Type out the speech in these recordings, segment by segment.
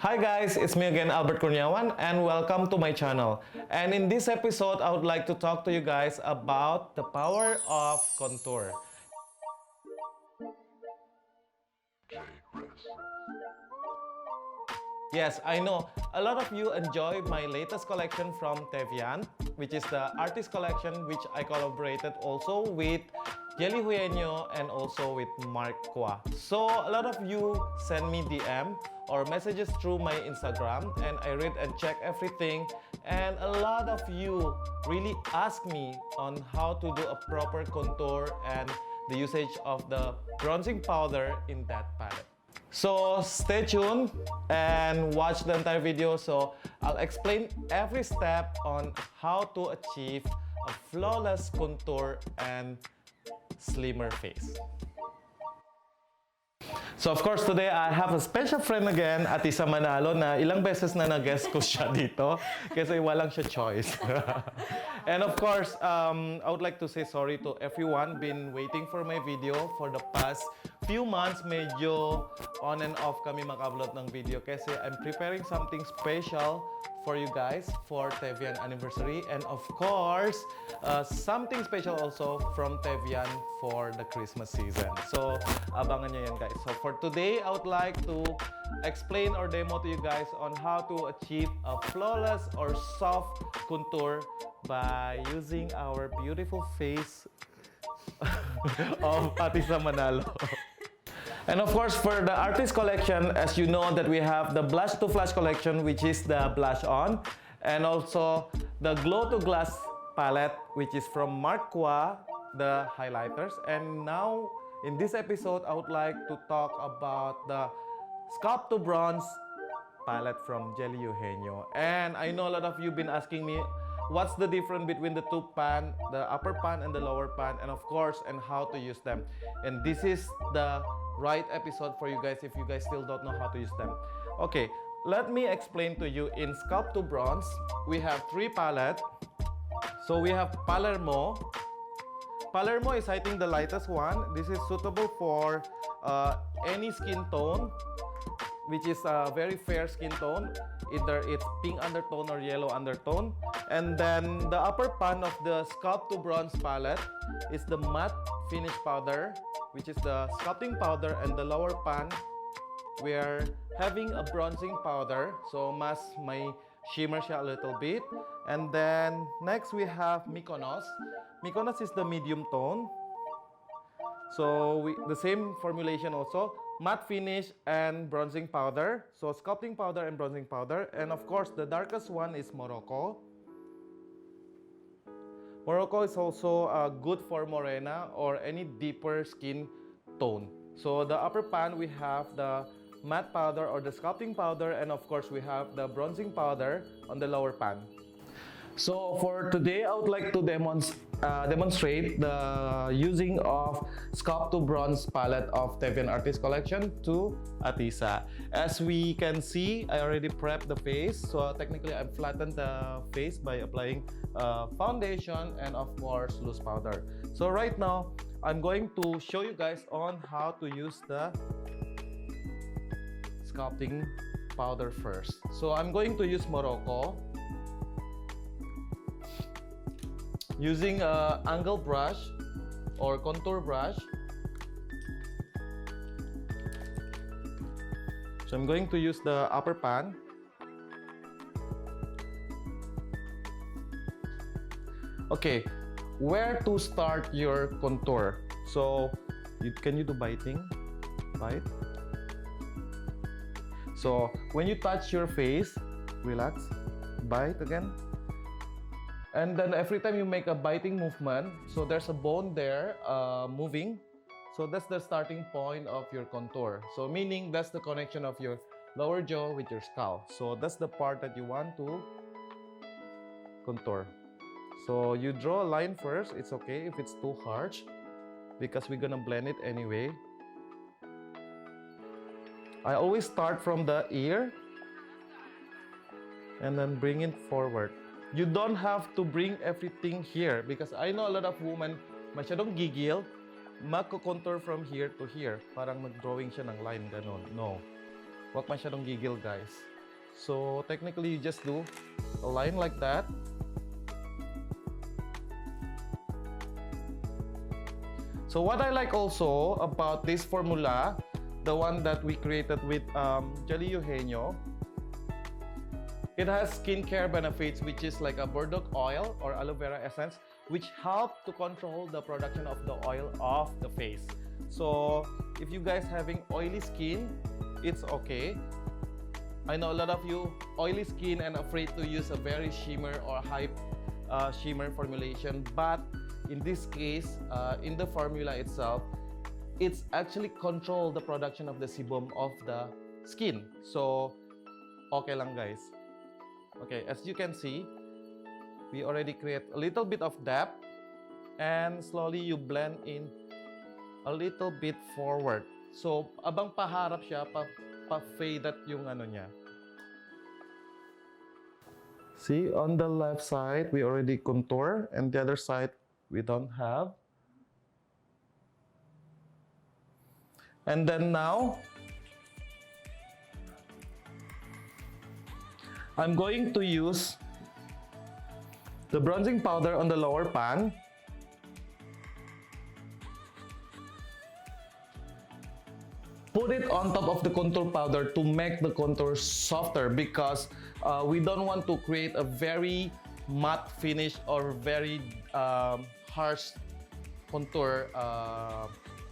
Hi guys, it's me again, Kurniawan, and welcome to my channel. And in this episode, I would like to talk to you guys about the power of contour. Yes, I know a lot of you enjoy my latest collection from Teviant, which is the artist collection which I collaborated also with Jelly Huenyo and also with Mark Kwa. So a lot of you send me DM or messages through my Instagram, and I read and check everything, and a lot of you really ask me on how to do a proper contour and the usage of the bronzing powder in that palette. So stay tuned and watch the entire video. So I'll explain every step on how to achieve a flawless contour and slimmer face. So of course today I have a special friend again, Atisa Manalo, na ilang beses na nag-guest ko siya dito kasi walang siya choice. And of course, I would like to say sorry to everyone been waiting for my video for the past few months. Medyo on and off kami maka-upload ng video kasi I'm preparing something special for you guys for Teviant anniversary, and of course something special also from Teviant for the Christmas season. So abangan nyo yan guys. So for today, I would like to explain or demo to you guys on how to achieve a flawless or soft contour by using our beautiful face of Atisa Manalo. And of course, for the artist collection, as you know that we have the blush to flash collection, which is the blush on, and also the glow to glass palette, which is from Mark Kwa, the highlighters. And now in this episode, I would like to talk about the Sculpt to Bronze palette from Jelly Eugenio. And I know a lot of you been asking me what's the difference between the two pan, the upper pan and the lower pan, and of course, and how to use them. And this is the right episode for you guys if you guys still don't know how to use them. Okay, let me explain to you. In Sculpt to Bronze, we have three palettes. So we have Palermo. Palermo is, I think, the lightest one. This is suitable for any skin tone, which is a very fair skin tone. Either it's pink undertone or yellow undertone. And then the upper pan of the Sculpt to Bronze palette is the matte finish powder, which is the sculpting powder, and the lower pan we're having a bronzing powder. So mas may shimmer siya a little bit. And then next we have Mykonos. Mykonos is the medium tone. So the same formulation also, matte finish and bronzing powder. So sculpting powder and bronzing powder. And of course the darkest one is Morocco. Morocco is also good for morena or any deeper skin tone. So the upper pan we have the matte powder or the sculpting powder, and of course we have the bronzing powder on the lower pan. So for today, I would like to demonstrate the using of Sculpt to Bronze palette of Teviant Artist Collection to Atisa. As we can see, I already prepped the face. So technically, I flattened the face by applying foundation and of course loose powder. So right now, I'm going to show you guys on how to use the sculpting powder first. So I'm going to use Morocco. Using an angle brush or contour brush. So I'm going to use the upper pan. Okay, where to start your contour? So can you do biting? Bite. So when you touch your face, relax, bite again. And then every time you make a biting movement, so there's a bone there moving. So that's the starting point of your contour. So meaning that's the connection of your lower jaw with your skull. So that's the part that you want to contour. So you draw a line first. It's okay if it's too harsh because we're gonna blend it anyway. I always start from the ear and then bring it forward. You don't have to bring everything here because I know a lot of women masyadong gigil, magko-contour from here to here. Parang nag-drawing siya ng line, ganon. No. Huwag masyadong gigil, guys. So technically you just do a line like that. So what I like also about this formula, the one that we created with Jelly Eugenio, it has skincare benefits, which is like a burdock oil or aloe vera essence, which help to control the production of the oil of the face. So if you guys having oily skin, it's okay. I know a lot of you oily skin and afraid to use a very shimmer or high shimmer formulation, but in this case, in the formula itself, it's actually control the production of the sebum of the skin. So okay lang guys. Okay, as you can see, we already create a little bit of depth, and slowly you blend in a little bit forward. So abang paharap siya, pa-faded yung ano niya. See, on the left side, we already contour, and the other side, we don't have. And then now, I'm going to use the bronzing powder on the lower pan. Put it on top of the contour powder to make the contour softer, because we don't want to create a very matte finish or very harsh contour,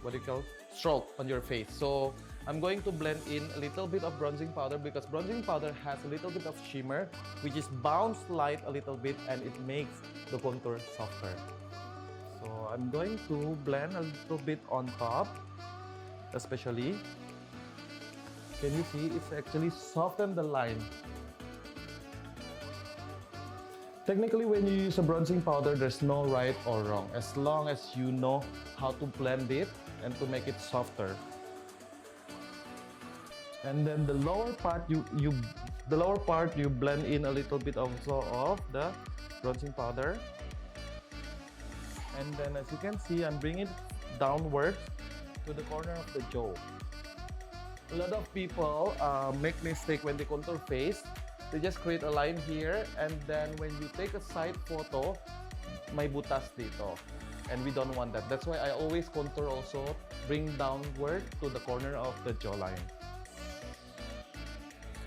what do you call, stroke on your face. So I'm going to blend in a little bit of bronzing powder, because bronzing powder has a little bit of shimmer, which is bounce light a little bit, and it makes the contour softer. So I'm going to blend a little bit on top, especially. Can you see it's actually softened the line? Technically, when you use a bronzing powder, there's no right or wrong, as long as you know how to blend it and to make it softer. And then the lower part, you blend in a little bit also of the bronzing powder. And then, as you can see, I'm bringing it downwards to the corner of the jaw. A lot of people make mistake when they contour face. They just create a line here, and then when you take a side photo, may butas dito. And we don't want that. That's why I always contour also, bring downward to the corner of the jawline.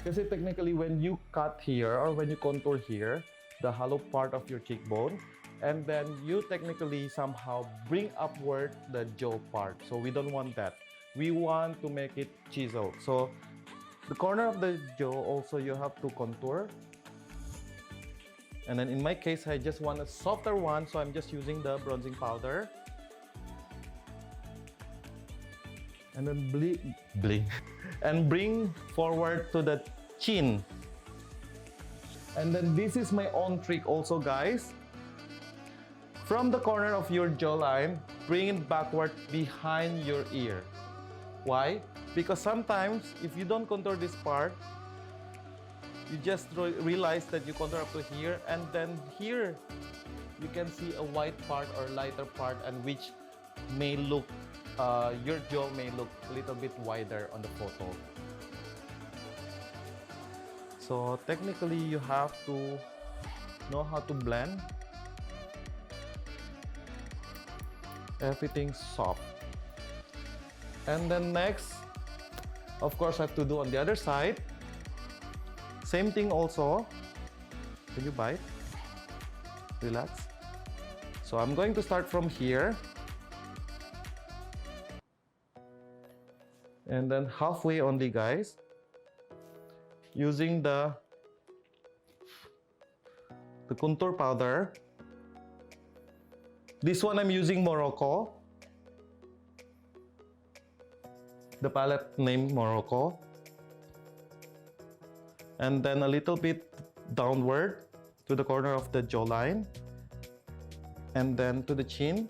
Because technically, when you cut here or when you contour here, the hollow part of your cheekbone, and then you technically somehow bring upward the jaw part. So we don't want that. We want to make it chiseled. So the corner of the jaw also you have to contour. And then in my case, I just want a softer one, so I'm just using the bronzing powder. And then blink and bring forward to the chin. And then this is my own trick also, guys. From the corner of your jawline, bring it backward behind your ear. Why? Because sometimes if you don't contour this part, you just realize that you contour up to here, and then here you can see a white part or lighter part, and which may look, your jaw may look a little bit wider on the photo. So technically you have to know how to blend everything soft. And then next, of course, I have to do on the other side. Same thing also. Can you bite? Relax. So I'm going to start from here. And then halfway only, guys. Using the contour powder. This one I'm using Morocco. The palette named Morocco. And then a little bit downward to the corner of the jawline. And then to the chin.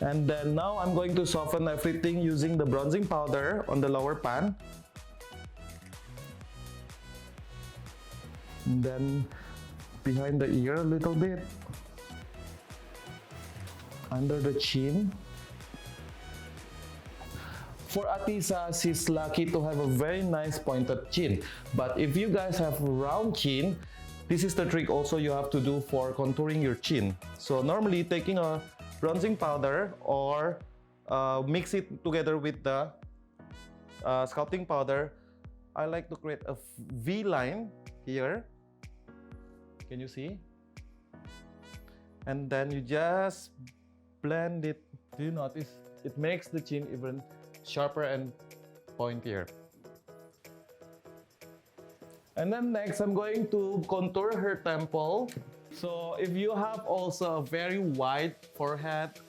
And then now I'm going to soften everything using the bronzing powder on the lower pan. And then behind the ear a little bit. Under the chin. For Atisa, she's lucky to have a very nice pointed chin. But if you guys have round chin, this is the trick also you have to do for contouring your chin. So normally taking a bronzing powder or mix it together with the sculpting powder, I like to create a V line here. Can you see? And then you just blend it. Do you notice? It makes the chin even sharper and pointier. And then next, I'm going to contour her temple. So if you have also a very wide forehead,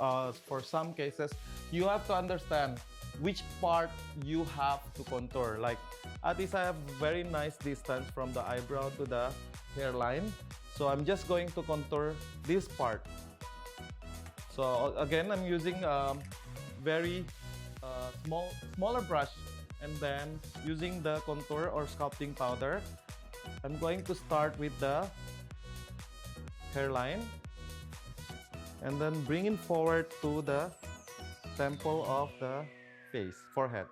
for some cases, you have to understand which part you have to contour. Like Atisa, I have very nice distance from the eyebrow to the hairline. So I'm just going to contour this part. So again, I'm using very smaller brush, and then using the contour or sculpting powder, I'm going to start with the hairline and then bring it forward to the temple of the face, forehead.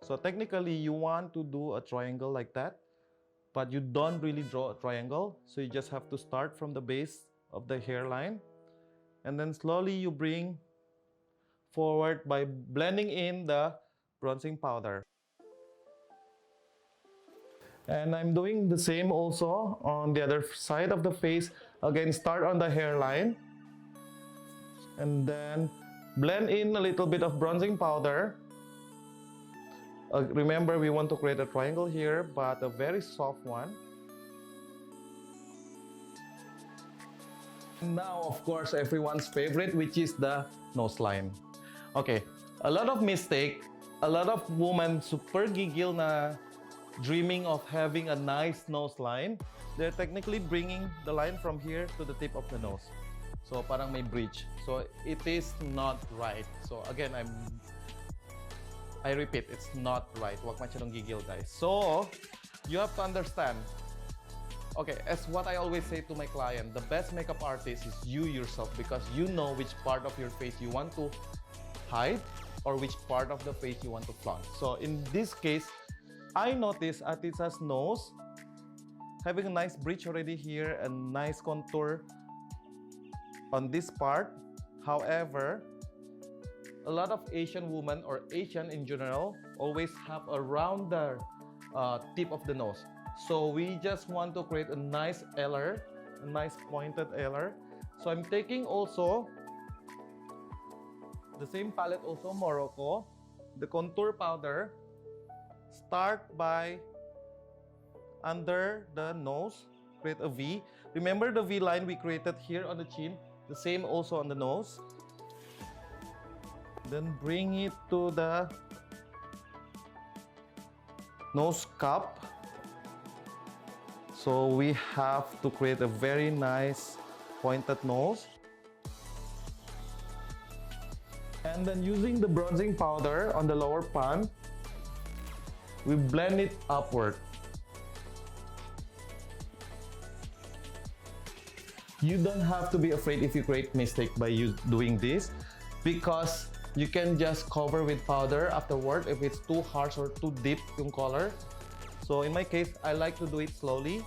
So technically you want to do a triangle like that, but you don't really draw a triangle, so you just have to start from the base of the hairline and then slowly you bring forward by blending in the bronzing powder. And I'm doing the same also on the other side of the face. Again, start on the hairline and then blend in a little bit of bronzing powder. Remember, we want to create a triangle here, but a very soft one. Now, of course, everyone's favorite, which is the nose line. Okay, a lot of mistake, a lot of women super giggle na dreaming of having a nice nose line. They're technically bringing the line from here to the tip of the nose. So parang may bridge. So it is not right. So again, I repeat, it's not right. Huwag masyadong gigil, guys. So you have to understand. Okay, as what I always say to my client, the best makeup artist is you yourself, because you know which part of your face you want to hide or which part of the face you want to flaunt. So in this case, I noticed Atisa's nose having a nice bridge already here and nice contour on this part. However, a lot of Asian women or Asian in general always have a rounder tip of the nose. So we just want to create a nice L-er, a nice pointed L-er. So I'm taking also the same palette, also Morocco, the contour powder. Start by under the nose, create a V. Remember the V line we created here on the chin, the same also on the nose. Then bring it to the nose cup. So we have to create a very nice pointed nose. And then using the bronzing powder on the lower pan, we blend it upward. You don't have to be afraid if you create mistake by doing this, because you can just cover with powder afterward if it's too harsh or too deep yung color. So in my case, I like to do it slowly.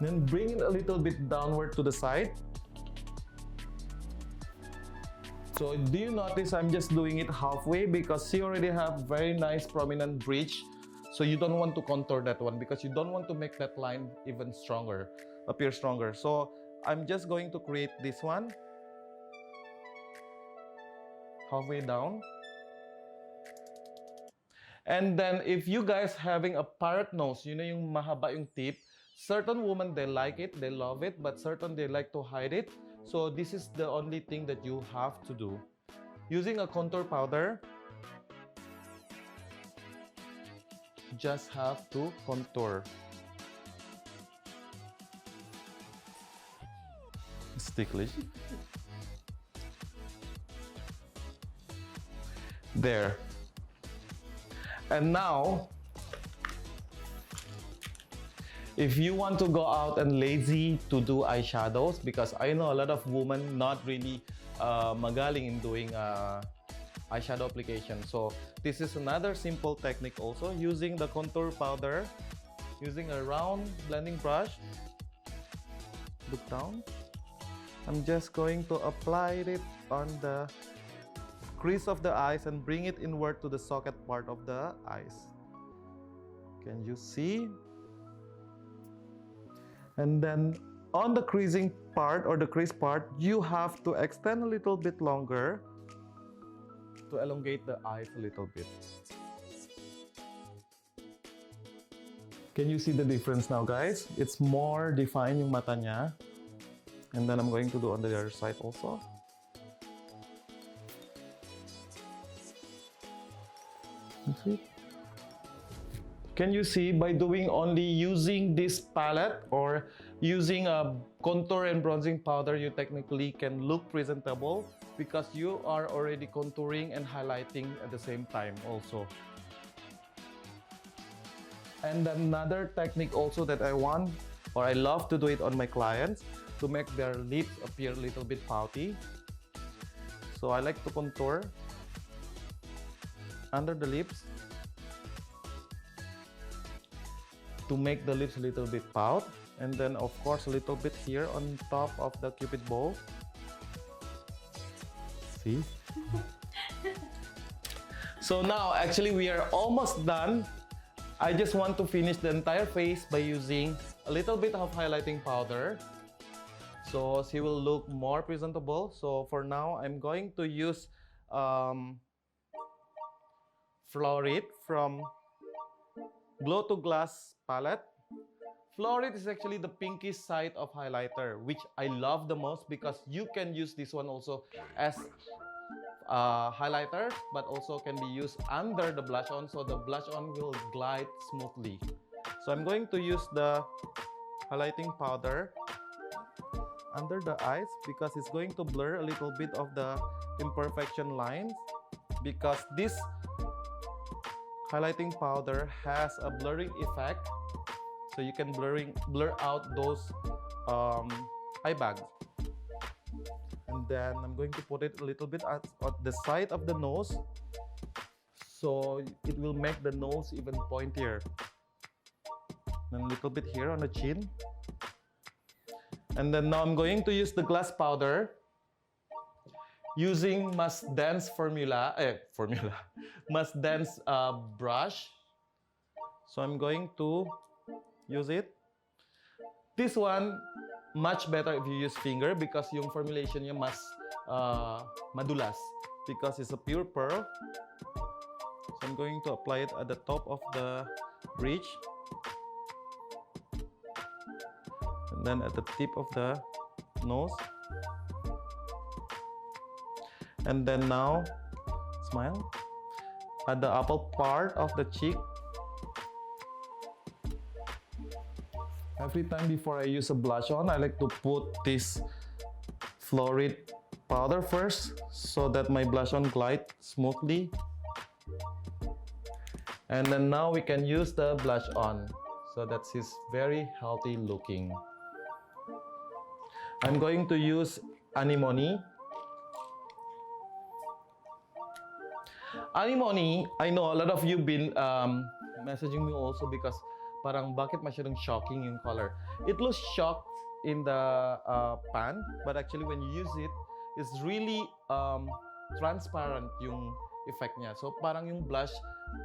Then bring it a little bit downward to the side. So do you notice I'm just doing it halfway, because she already have very nice prominent bridge. So you don't want to contour that one because you don't want to make that line even stronger, appear stronger. So I'm just going to create this one halfway down. And then if you guys having a parrot nose, you know yung mahaba yung tip, certain women, they like it, they love it, but certain they like to hide it. So this is the only thing that you have to do. Using a contour powder, just have to contour. It's ticklish. There. And now, if you want to go out and lazy to do eyeshadows, because I know a lot of women not really magaling in doing eyeshadow application. So this is another simple technique also, using the contour powder, using a round blending brush. Look down. I'm just going to apply it on the crease of the eyes and bring it inward to the socket part of the eyes. Can you see? And then on the creasing part or the crease part, you have to extend a little bit longer to elongate the eyes a little bit. Can you see the difference now, guys? It's more defined yung mata niya. And then I'm going to do on the other side also. You see? Can you see, by doing only using this palette or using a contour and bronzing powder, you technically can look presentable because you are already contouring and highlighting at the same time also. And another technique also that I want, or I love to do it on my clients, to make their lips appear a little bit pouty. So I like to contour under the lips to make the lips a little bit pout, and then of course a little bit here on top of the cupid bow. See? So now actually we are almost done. I just want to finish the entire face by using a little bit of highlighting powder, so she will look more presentable. So for now I'm going to use Florid from Glow to Glass palette. Florid is actually the pinkish side of highlighter, which I love the most because you can use this one also as highlighter, but also can be used under the blush on, so the blush on will glide smoothly. So I'm going to use the highlighting powder under the eyes because it's going to blur a little bit of the imperfection lines, because this highlighting powder has a blurring effect, so you can blur out those eye bags. And then I'm going to put it a little bit at the side of the nose, so it will make the nose even pointier. And a little bit here on the chin. And then now I'm going to use the glass powder using Must Dance Must Dance brush. So I'm going to use it. This one much better if you use finger because yung formulation niya mas madulas because it's a pure pearl. So I'm going to apply it at the top of the bridge, and then at the tip of the nose. And then now, smile, at the upper part of the cheek. Every time before I use a blush on, I like to put this Florid powder first so that my blush on glides smoothly. And then now we can use the blush on, so that she's very healthy looking. I'm going to use Anemone. Anemone, I know a lot of you been messaging me also because parang bakit masyadong shocking yung color. It looks shocked in the pan, but actually when you use it, it's really transparent yung effect niya. So parang yung blush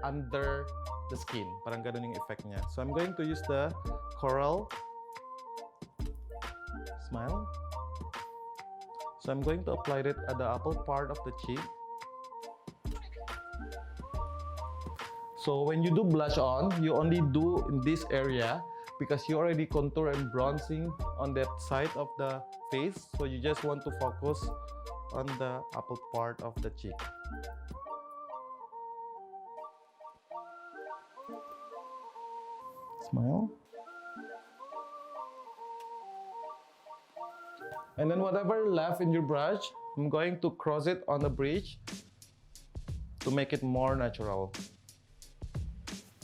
under the skin, parang ganun yung effect niya. So I'm going to use the coral. Smile. So I'm going to apply it at the upper part of the cheek. So when you do blush on, you only do in this area because you already contour and bronzing on that side of the face. So you just want to focus on the upper part of the cheek. Smile. And then whatever left in your brush, I'm going to cross it on the bridge to make it more natural.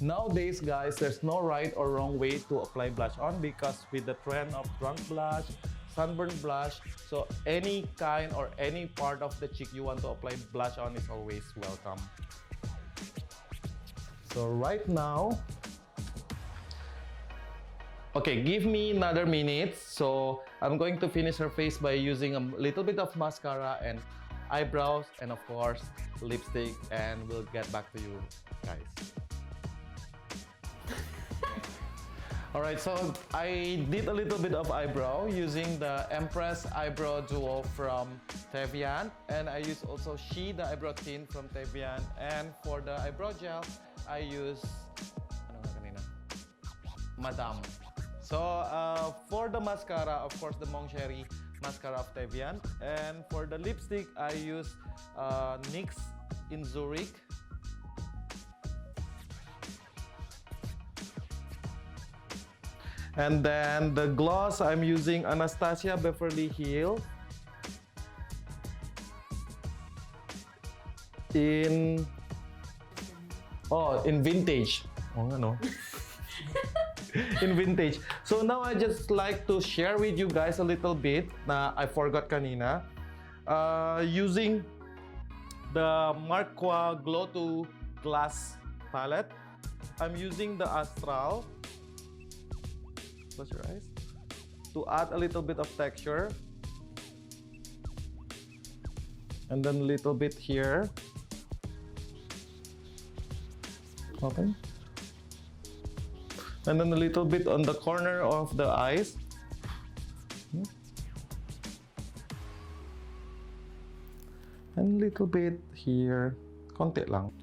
Nowadays, guys, there's no right or wrong way to apply blush on because with the trend of drunk blush, sunburn blush. So any kind or any part of the cheek you want to apply blush on is always welcome. So right now, okay, give me another minute. So I'm going to finish her face by using a little bit of mascara and eyebrows and of course lipstick, and we'll get back to you guys. Alright, so I did a little bit of eyebrow using the Empress Eyebrow Duo from Teviant, and I use also the eyebrow tint from Teviant, and for the eyebrow gel I use Madame. So for the mascara, of course, the Cheri mascara of Teviant, and for the lipstick I use NYX in Zurich. And then the gloss, I'm using Anastasia Beverly Hill in vintage. Oh no. In vintage. So now I just like to share with you guys a little bit na I forgot kanina. Using the Morocco Glow to Glass palette, I'm using the Astral. Close your eyes. To add a little bit of texture. And then a little bit here. Open. And then a little bit on the corner of the eyes. And a little bit here. Konti lang.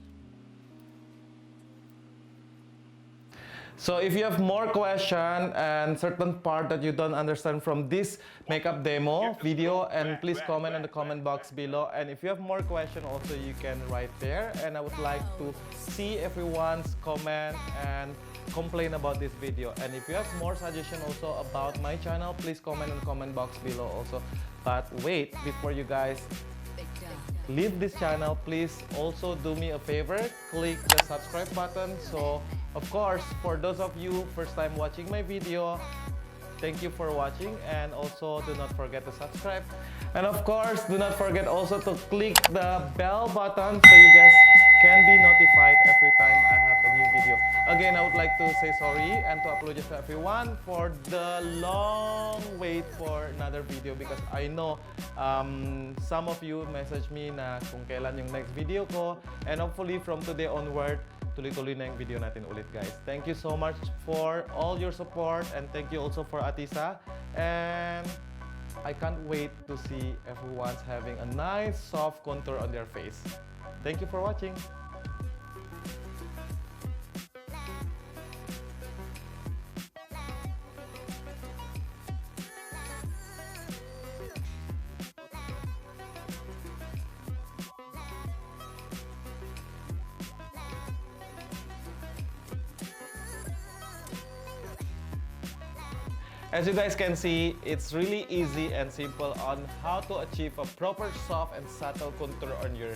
So if you have more question and certain part that you don't understand from this makeup demo video, and please comment in the comment box below. And if you have more question also, you can write there. And I would like to see everyone's comment and complain about this video. And if you have more suggestion also about my channel, please comment in the comment box below also. But wait, before you guys leave this channel, please also do me a favor, click the subscribe button. So of course, for those of you first time watching my video, thank you for watching, and also do not forget to subscribe. And of course, do not forget also to click the bell button so you guys can be notified every time I have a new video. Again, I would like to say sorry and to apologize to everyone for the long wait for another video, because I know some of you message me na kung kailan yung next video ko, and hopefully from today onward, tuloy-tuloy na yung video natin ulit, guys. Thank you so much for all your support, and thank you also for Atisa. And I can't wait to see everyone's having a nice soft contour on their face. Thank you for watching. As you guys can see, it's really easy and simple on how to achieve a proper soft and subtle contour on your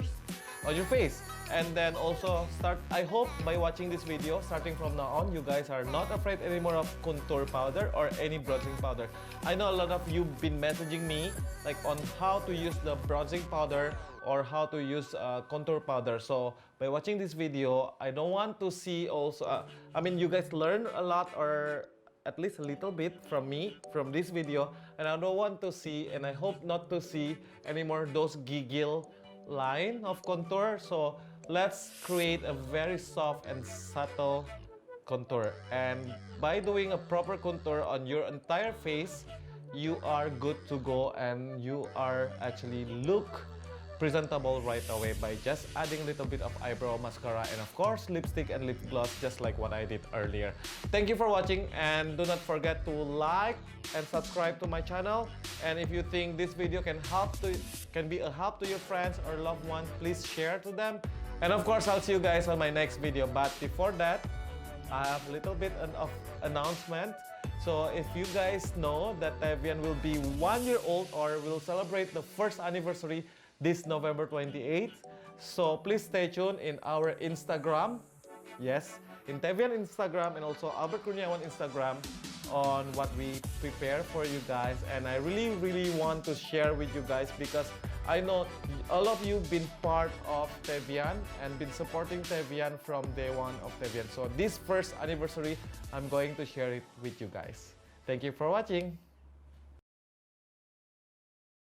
face. And then also I hope by watching this video, starting from now on, you guys are not afraid anymore of contour powder or any bronzing powder. I know a lot of you been messaging me like on how to use the bronzing powder or how to use contour powder. So by watching this video, I don't want to see also, I mean, you guys learn a lot, or at least a little bit from me, from this video, and I don't want to see, and I hope not to see anymore those giggle line of contour. So let's create a very soft and subtle contour, and by doing a proper contour on your entire face, you are good to go, and you are actually look presentable right away by just adding a little bit of eyebrow, mascara, and of course lipstick and lip gloss, just like what I did earlier. Thank you for watching, and do not forget to like and subscribe to my channel. And if you think this video can be a help to your friends or loved ones, please share to them. And of course, I'll see you guys on my next video. But before that, I have a little bit of announcement. So if you guys know that Teviant will be 1 year old, or will celebrate the first anniversary this November 28th. So please stay tuned in our Instagram. Yes, in Teviant Instagram and also Kurniawan Instagram. on what we prepare for you guys, and I really want to share with you guys because I know all of you been part of Teviant and been supporting Teviant from day one of Teviant. So this first anniversary, I'm going to share it with you guys. Thank you for watching.